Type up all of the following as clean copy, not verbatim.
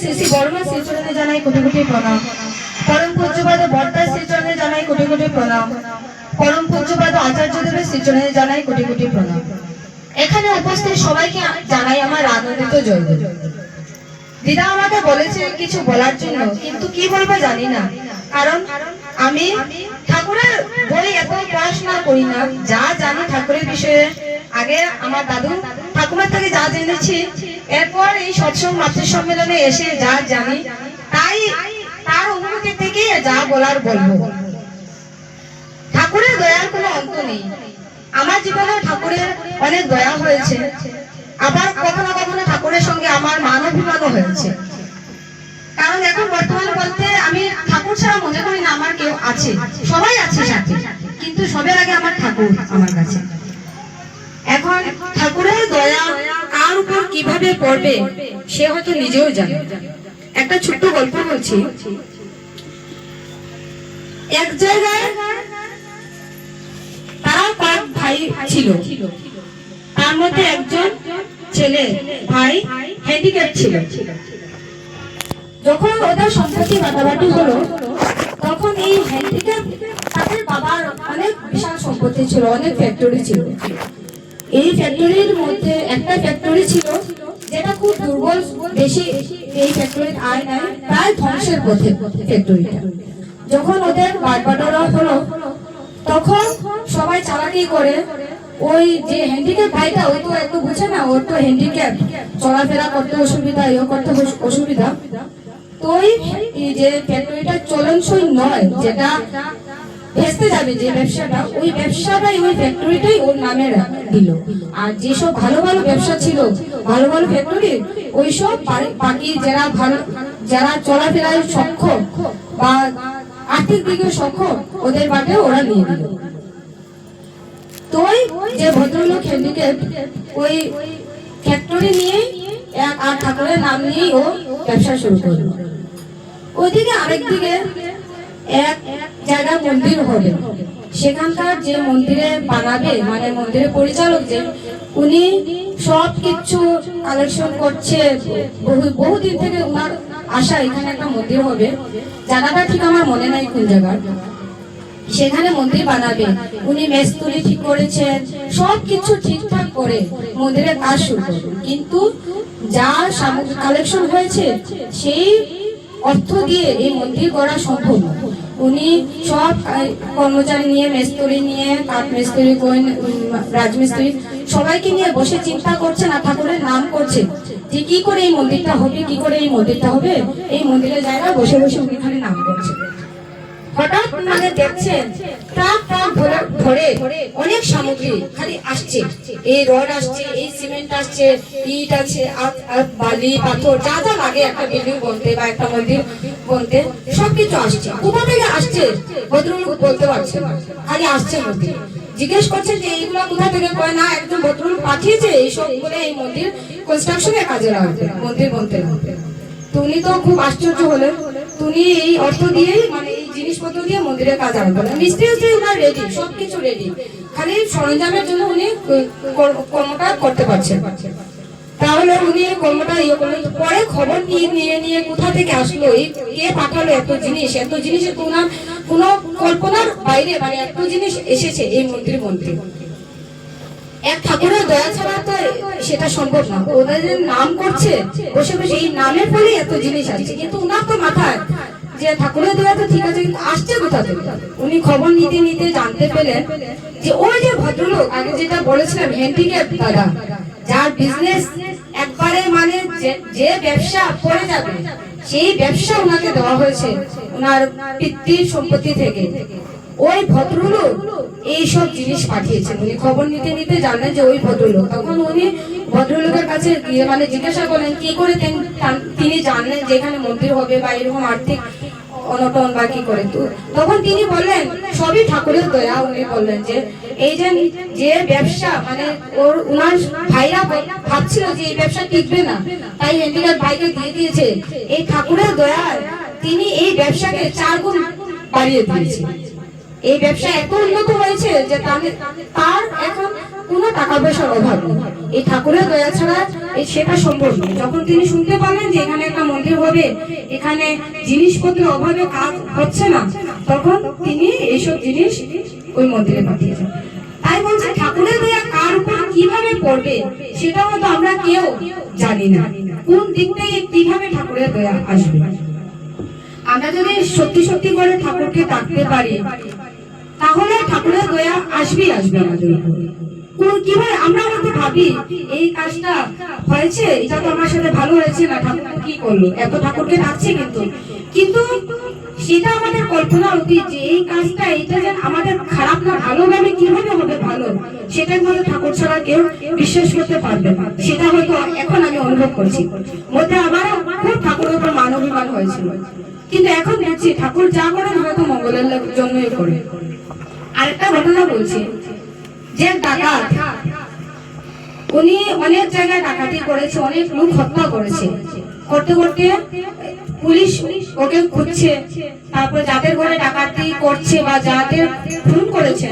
শ্রী শ্রী বর্মা শ্রীচরণে জানাই কোটি কোটি প্রণাম। পরম পূজ্যপাদ বর্তার শ্রীচরণে জানাই কোটি কোটি প্রণাম। পরম পূজ্যপাদ আচার্যদেবের শ্রীচরণে জানাই কোটি কোটি প্রণাম। এখানে উপস্থিত সবাইকে জানাই আমার আনন্দিত জয়গুরু। দিদা আমাকে বলেছে কিছু বলার জন্য, কিন্তু কি বলবো জানি না। কারণ আমি ঠাকুরের বই এত পড়াশোনা করি না। যা জানি ঠাকুরের বিষয়ে আগে আমার দাদু ঠাকুরের থেকে যা জেনেছি, এরপর এই সৎসঙ্গ মাতৃ সম্মেলনে এসে যা জানি তাই তার অনুভূতি থেকে যা বলার বলবো। ঠাকুরের দয়ার কোনো অন্ত নেই। আমার জীবনে ঠাকুরের অনেক দয়া হয়েছে, আবার কখনো কখনো ঠাকুরের সঙ্গে আমার মান অভিমানও হয়েছে। কারণ এখন বর্তমানে বলতে আমি ঠাকুর ছাড়া মনে করি না আমার কেউ আছে। সবাই আছে সাথে, কিন্তু সবার আগে আমার ঠাকুর আমার কাছে। এখন ঠাকুরের দয়া কার উপর কিভাবে পড়বে সে হয়তো নিজেও জানে। একটা ছোট্ট গল্প বলছি। এক জায়গায় তারা 5 ভাই ছিল। তার মধ্যে একজন ছেলে ভাই হ্যান্ডিক্যাপ ছিল। যখন ওদের সম্পত্তি বাটাবাটি হলো, তখন এই হ্যান্ডিক্যাপ তাদের বাবার অনেক বিশাল সম্পত্তি ছিল, অনেক ফ্যাক্টরি ছিল। এই ফ্যাক্টরির মধ্যে একটা ফ্যাক্টরি ছিল যেটা খুব দুর্বল, বেশি এই ফ্যাক্টরির আয় নাই, প্রায় ধ্বংসের পথে ফ্যাক্টরিটা। যখন ওদের বাটবাটোয়ারা হলো, তখন সবাই চালাকি করে ওই যে হ্যান্ডিক্যাপ ভাইটা, ওই তো একটু বুঝে না, ওর তো হ্যান্ডিক্যাপ, চলাফেরা করতে অসুবিধা, ইয়ে করতে অসুবিধা। তো ওই যে ফ্যাক্টরিটা চলনসই নয়, যেটা ভেস্তে যাবে যে ব্যবসাটা, ওই ব্যবসাটাই ওই ফ্যাক্টরিটাই ওর নামে দিল। আর যেসব ভালো ভালো ব্যবসা ছিল, ভালো ভালো ফ্যাক্টরি, ওইসব বাকি যারা চলাফেরায় সক্ষম বা আর্থিক দিকে সক্ষম, ওদের বাটে ওরা নিয়ে দিল। তো যে ভদ্রলোক হ্যান্ডিক্যাপ ওই ফ্যাক্টরি নিয়ে আর ঠাকুরের নাম নিয়েই ও ব্যবসা শুরু করলো। ওইদিকে আরেকদিকে এক জায়গা মন্দির হবে। সেখানকার যে মন্দিরে বানাবে, মানে মন্দিরের পরিচালক যে, উনি সব কিছু কালেকশন করছে। বহুদিন থেকে উনার আশা এখানে একটা মন্দির হবে। জায়গাটা ঠিক আমার মনে নাই কোন জায়গার। সেখানে মন্দির বানাবে। উনি মেস্তুরি ঠিক করেছেন, সবকিছু ঠিকঠাক করে মন্দিরের কাজ শুরু করবেন। কিন্তু যা সামগ্রী কালেকশন হয়েছে, সেই অর্থ দিয়ে এই মন্দির গড়া সম্ভব নয়। উনি সব কর্মচারী নিয়ে, মেস্তুরি নিয়ে, কাঠ মিস্ত্রি, রাজমিস্ত্রি, সবাইকে নিয়ে বসে চিন্তা করছেন আর ঠাকুরের নাম করছে যে কি করে এই মন্দিরটা হবে, কি করে এই মন্দিরটা হবে। এই মন্দিরের জায়গায় বসে বসে উনি খালি নাম করছে। হঠাৎ মানে দেখছেন ট্রাক ধরে অনেক সামগ্রী খালি আসছে। এই রড আসছে, এই সিমেন্ট আসছে, ইট আছে, আর বালি পাথর, যা যা লাগে একটা বিল্ডিং বলতে বা একটা মন্দির বলতে, সবকিছু আসছে। কোথা থেকে আসছে ভদ্রলোক বলতে পারছে না, খালি আসছে মন্দির। জিজ্ঞেস করছেন যে এইগুলা কোথা থেকে, কয় না একজন ভদ্রলোক পাঠিয়েছে এইসব বলে এই মন্দির কনস্ট্রাকশনের কাজে লাগবে, মন্দির বলতে লাগবে। তো উনি তো খুব আশ্চর্য হলেন। উনি এই অর্থ দিয়ে, মানে এই জিনিসপত্র দিয়ে মন্দিরের কাজ আরম্ভ করলেন। মিস্ত্রি হচ্ছে ওনার রেডি, সবকিছু রেডি, খালি সরঞ্জামের জন্য উনি কর্মটা করতে পারছেন। তাহলে উনি কর্মটা ইয়ে করলেন। পরে খবর নিয়ে কোথা থেকে আসলো, এই কে পাঠালো এত জিনিস, তো ওনার কোনো কল্পনার বাইরে, মানে এত জিনিস এসেছে এই মন্দির মধ্যে। এক ঠাকুরের দয়া ছাড়া তো সেটা সম্ভব না। ওদের নাম করছে বসে বসে, এই নামের ফলে এত জিনিস আসছে। কিন্তু উনার তো মাথায় যে ঠাকুরের দয়া তো ঠিক আছে, কিন্তু আসছে কোথা থেকে। উনি খবর নিতে জানতে পেলেন যে ওই যে ভদ্রলোক আগে যেটা বলেছিলাম, হ্যান্ডিক্যাপ দাদা, যার বিজনেস একবারে মানে যে ব্যবসা করে যাবে, সেই ব্যবসা ওনাকে দেওয়া হয়েছে ওনার পিতৃ সম্পত্তি থেকে। ওই ভদ্রলোক এইসব জিনিস পাঠিয়েছেন। উনি খবর নিতে জানলেন যে ওই ভদ্রলোক। তখন উনি ভদ্রলোকের কাছে গিয়ে মানে জিজ্ঞাসা করলেন কি করে তিনি জানলেন যে এখানে মন্দির হবে বা এরকম আর্থিক অনটন বা কি করে। তখন তিনি বললেন সবই ঠাকুরের দয়া। উনি বললেন যে এই যে ব্যবসা, মানে ওনার ভাইরা ভাবছিল যে এই ব্যবসা টিকবে না, তাই হ্যান্ডিক্যাপ ভাইকে দিয়ে দিয়েছে। এই ঠাকুরের দয়ায় তিনি এই ব্যবসাকে 4 গুণ বাড়িয়ে দিয়েছেন। এই ব্যবসা এত উন্নত হয়েছে যে তার এখন কোনো টাকা পয়সার অভাব নেই। এই ঠাকুরের দয়া ছাড়া সেটা সম্ভব নয়। যখন তিনি শুনতে পারলেন যে এখানে একটা মন্দির হবে, এখানে জিনিসপত্র অভাবে কাজ হচ্ছে না, তখন তিনি এইসব জিনিস ওই মন্দিরে পাঠিয়েছেন। তাই বলছে ঠাকুরের দয়া কার উপর কিভাবে পড়বে সেটা হয়তো আমরা কেউ জানি না, কোন দিক থেকে কিভাবে ঠাকুরের দয়া আসবে। আমরা যদি সত্যি সত্যি করে ঠাকুরকে ডাকতে পারি তাহলে ঠাকুরের দয়া আসবেই আসবে আমাদের উপর। কিভাবে আমরা হয়তো ভাবি এই কাজটা হয়েছে, এটা তো আমার সাথে ভালো হয়েছে না, ঠাকুর কি করলো, এত ঠাকুরকে ডাকছে কিন্তু কিন্তু সেটা আমাদের কল্পনা উচিত যে এই কাজটা এটা যেন আমাদের খারাপ না ভালোভাবে কিভাবে হবে ভালো, সেটার মধ্যে ঠাকুর ছাড়া কেউ বিশ্বাস করতে পারবে না। সেটা হয়তো এখন আমি অনুভব করছি, মধ্যে আমার খুব ঠাকুরের উপর মানবিমান হয়েছিল, কিন্তু এখন দেখছি ঠাকুর যা করেন হয়তো মঙ্গলের জন্যই করে। আরেকটা ঘটনা বলছি, যে ডাকাত উনি অনেক জায়গায় ডাকাতি করেছে, অনেক লোক হত্যা করেছে, করতে করতে পুলিশ ওকে খুঁজছে, তারপর যাদের ঘরে ডাকাতি করছে বা যাদের খুন করেছে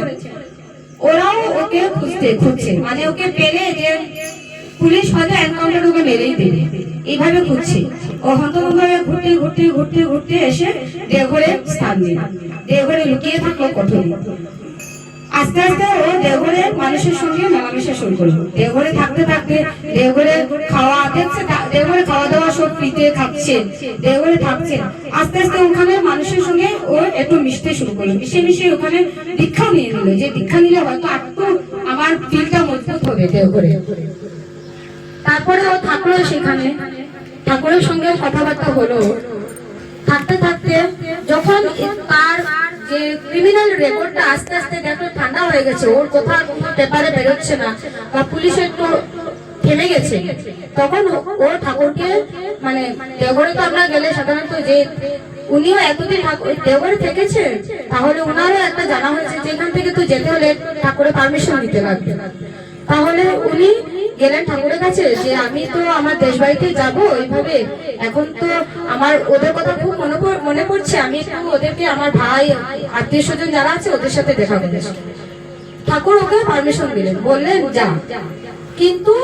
ওরাও ওকে খুঁজছে, মানে ওকে পেলে যে পুলিশ হয়তো এনকাউন্টার ওকে মেরেই দেবে, এইভাবে খুঁজছে। ও হন্তভাবে ঘুরতে ঘুরতে ঘুরতে ঘুরতে এসে দেওঘরে স্থান দিল, দেওঘরে লুকিয়ে থাকলো কঠোর। আস্তে আস্তে ও দেওঘরে মানুষের সঙ্গে মেলামেশা শুরু করলো, দেওঘরে থাকতে থাকতে দেওঘরে খাওয়া দেখছে, দেওঘরে খাওয়া দাওয়া সব ফ্রিতে খাচ্ছে, দেওঘরে থাকছে, আস্তে আস্তে ওখানে মানুষের সঙ্গে ও একটু মিশতে শুরু করলো, মিশে মিশে ওখানে দীক্ষা নিয়ে নিল, যে দীক্ষা নিলে হয়তো একটু আমার ফিলটা মজবুত হবে দেওঘরে। তারপরে ও থাকলো সেখানে, ঠাকুরের সঙ্গে কথাবার্তা হলো, থাকতে থাকতে যখন তার যে ক্রিমিনাল রেকর্ডটা আস্তে আস্তে দেখো ঠান্ডা হয়ে গেছে, ওর কথা পেপারে বেরোচ্ছে না বা পুলিশ একটু থেমে গেছে, তখন ও ঠাকুরকে মানে দেওঘরে তো আমরা গেলে সাধারণত যে উনিও এতদিন দেওঘরে থেকেছে, তাহলে ওনারও একটা জানা হয়েছে যে এখান থেকে তো যেতে হলে ঠাকুরের পারমিশন নিতে লাগবে। তাহলে উনি গেলেন ঠাকুরের কাছে যে আমি তো আমার দেশ বাড়িতে যাবো এইভাবে, এখন তো আমার ওদের কথা খুব মনে পড়ছে, আমি একটু ওদেরকে আমার ভাই আত্মীয় স্বজন যারা আছে ওদের সাথে দেখা করতে। ঠাকুর ওকে পারমিশন দিলেন, বললেন যা, কিন্তু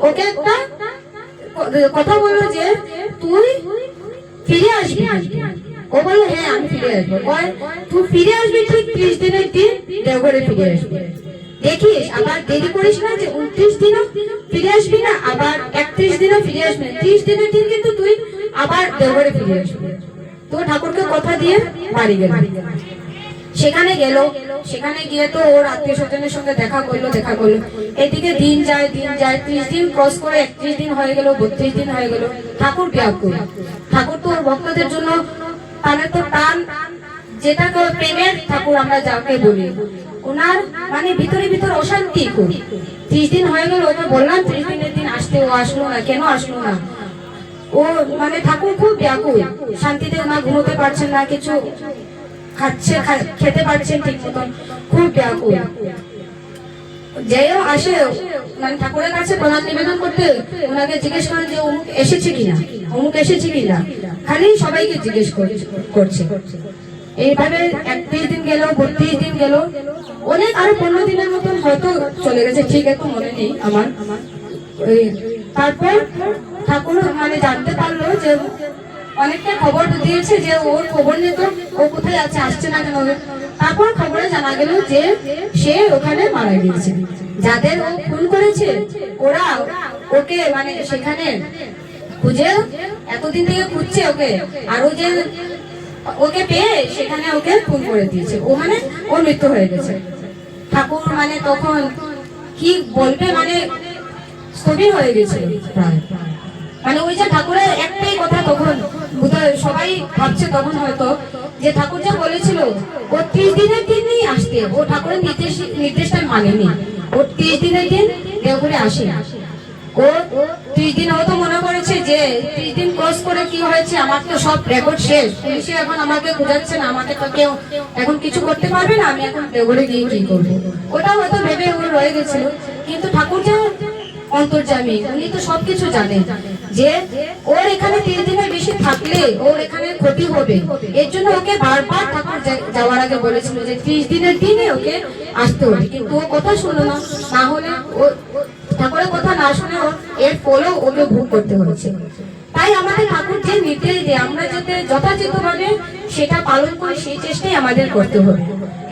ওকে একটা কথা বললো যে তুই ফিরে আসবি। ও বললো হ্যাঁ আমি ফিরে আসবো। তুই ফিরে আসবি ঠিক 30 দিনের দিন দেওঘরে ফিরে আসবি, দেখিস আবার দেরি করিস না, যে 29 দিনও ফিরে আসবি না, আবার 31 দিনও ফিরে আসবি না, 30 দিনের দিন কিন্তু তুই আবার দেওঘরে ফিরে আসবি। তো ঠাকুরকে কথা দিয়ে বাড়ি গেল, সেখানে গেল, সেখানে গিয়ে তো ওর আত্মীয় স্বজনের সঙ্গে দেখা করলো, এদিকে দিন যায় 30 দিন ক্রস করে 31 দিন হয়ে গেল, 32 দিন হয়ে গেল। ঠাকুর ব্যাকুল, ঠাকুর তো ওর ভক্তদের জন্য টানে তো টান, যেটা তো প্রেমের ঠাকুর আমরা যাকে বলি, ওনার মানে ভিতরে ভিতরে অশান্তি খুব। 30 দিন হয়ে গেল, ওকে বললাম 30 দিনের দিন আসতে, ও আসলো না, কেন আসলো না? ও মানে ঠাকুর খুব ব্যাকুল, শান্তিতে না ঘুমোতে পারছেন না, কিছু খাচ্ছে খেতে পারছেন ঠিক মতন, খুব ব্যাকুল। যেও আসে মানে ঠাকুরের কাছে প্রণাম নিবেদন করতে, ওনাকে জিজ্ঞেস করেন যে অমুক এসেছে কিনা, অমুক এসেছে কিনা, খালি সবাইকে জিজ্ঞেস করছে। এইভাবে 31 দিন গেল, 32 দিন গেল, অনেক আরো 15 দিনের মতন হয়তো চলে গেছে, ঠিক একটু মনে নেই আমার। তারপর ঠাকুর মানে জানতে পারলো যে অনেকটা খবর দিয়েছে যে ওর খবর নিয়ে তো ও কোথায় আছে, আসছে না কেন। তারপর খবরে জানা গেল যে সে ওখানে মারা গিয়েছে, যাদের ও খুন করেছে ওরা ওকে মানে সেখানে খুঁজে এতদিন থেকে খুঁজছে ওকে, আর ও যে ওকে পেয়ে সেখানে ওকে খুন করে দিয়েছে, ও মানে ওর মৃত্যু হয়ে গেছে। ঠাকুর মানে তখন কি বলবে, মানে স্থবির হয়ে গেছে প্রায়, মানে ওই যে ঠাকুরের একটাই কথা, তখন সবাই ভাবছে তখন হয়তো যে ঠাকুর যা বলেছিল ও 30 দিনের দিনই আসতে, ও ঠাকুরের নির্দেশটা মানেনি, ও 30 দিনের দিন দেওঘরে আসে। ও 30 দিন হয়তো মনে করেছে যে 30 দিন ক্রস করে কি হয়েছে, আমার তো সব রেকর্ড শেষ, পুলিশে এখন আমাকে খোঁজাচ্ছে না, আমাকে তো কেউ এখন কিছু করতে পারবে না, আমি এখন দেওঘরে গিয়ে কি করবো, ওটা হয়তো ভেবে ও রয়ে গেছিল। কিন্তু ঠাকুর যে অন্তর্যামী, উনি তো সবকিছু জানেন যে ওর এখানে 30 দিনের বেশি থাকলে ওর এখানে ক্ষতি হবে, এর জন্য ওকে বারবার ঠাকুর যাওয়ার আগে বলেছিল যে 30 দিনের দিনে ওকে আসতে হবে, কিন্তু ও কথা শুনলো না, না হলে ও ঠাকুরের কথা না শুনে এর ফলেও ওকে ভোগ করতে হয়েছে। তাই আমাদের ঠাকুর যে নীতিতে আমরা যাতে যথাযথভাবে সেটা পালন করি সেই চেষ্টাই আমাদের করতে হবে।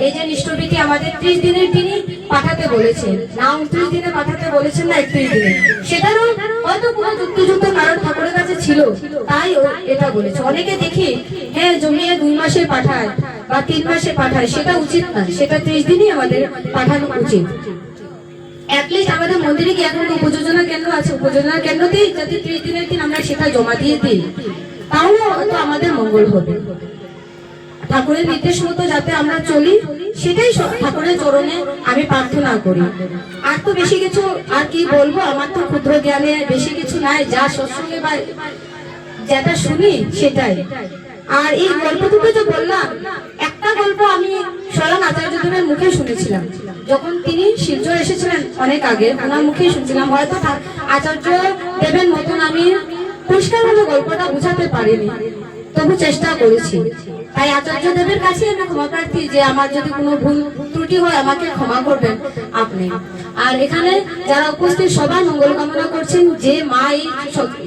এই যে নিষ্ঠবিধি আমাদের 30 দিনের তিনি পাঠাতে বলেছেন, না 29 দিনে পাঠাতে বলেছেন, না 31 দিনে, সেটারও হয়তো কোনো যুক্তিযুক্ত কারণ ঠাকুরের কাছে ছিল, তাই ও এটা বলেছে। অনেকে দেখি হ্যাঁ জমিয়ে 2 মাসে পাঠায় বা 3 মাসে পাঠায়, সেটা উচিত না, সেটা 30 দিনই আমাদের পাঠানো উচিত। অ্যাটলিস্ট আমাদের মন্দিরে কি এখন উপযোজনা কেন্দ্র আছে, উপযোজনা কেন্দ্রতেই যাতে 30 দিনের দিন আমরা সেটা জমা দিয়ে দিই, তাহলে হয়তো আমাদের মঙ্গল হবে। ঠাকুরের নির্দেশ মতো যাতে আমরা চলি, সেটাই ঠাকুরের চরণে আমি প্রার্থনা করি। আর তো বেশি কিছু আর কি বলবো, আমার তো ক্ষুদ্র জ্ঞানে বেশি কিছু নাই, যা সৎসঙ্গে বা যেটা শুনি সেটাই। আর এই গল্পটুকু যে বললাম, একটা গল্প আমি স্বয়ং আচার্যদেবের মুখে শুনেছিলাম, যখন তিনি শিলচর এসেছিলেন অনেক আগে, ওনার মুখেই শুনছিলাম। হয়তো আচার্য দেবের মতন আমি পরিষ্কারভাবে গল্পটা বুঝাতে পারিনি, তবু চেষ্টা করেছি। তাই আচার্য দেবের কাছে আমি ক্ষমা প্রার্থী যে আমার যদি কোনো ভুল ত্রুটি হয় আমাকে ক্ষমা করবেন আপনি। আর এখানে যারা উপস্থিত সবার মঙ্গল কামনা করছেন, যে মা এই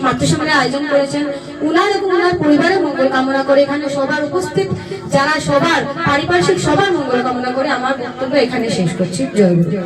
মাতৃসম্মেলনের আয়োজন করেছেন উনার এবং উনার পরিবারের মঙ্গল কামনা করে, এখানে সবার উপস্থিত যারা সবার পারিপার্শ্বিক সবার মঙ্গল কামনা করে আমার বক্তব্য এখানে শেষ করছি। জয় গুরু।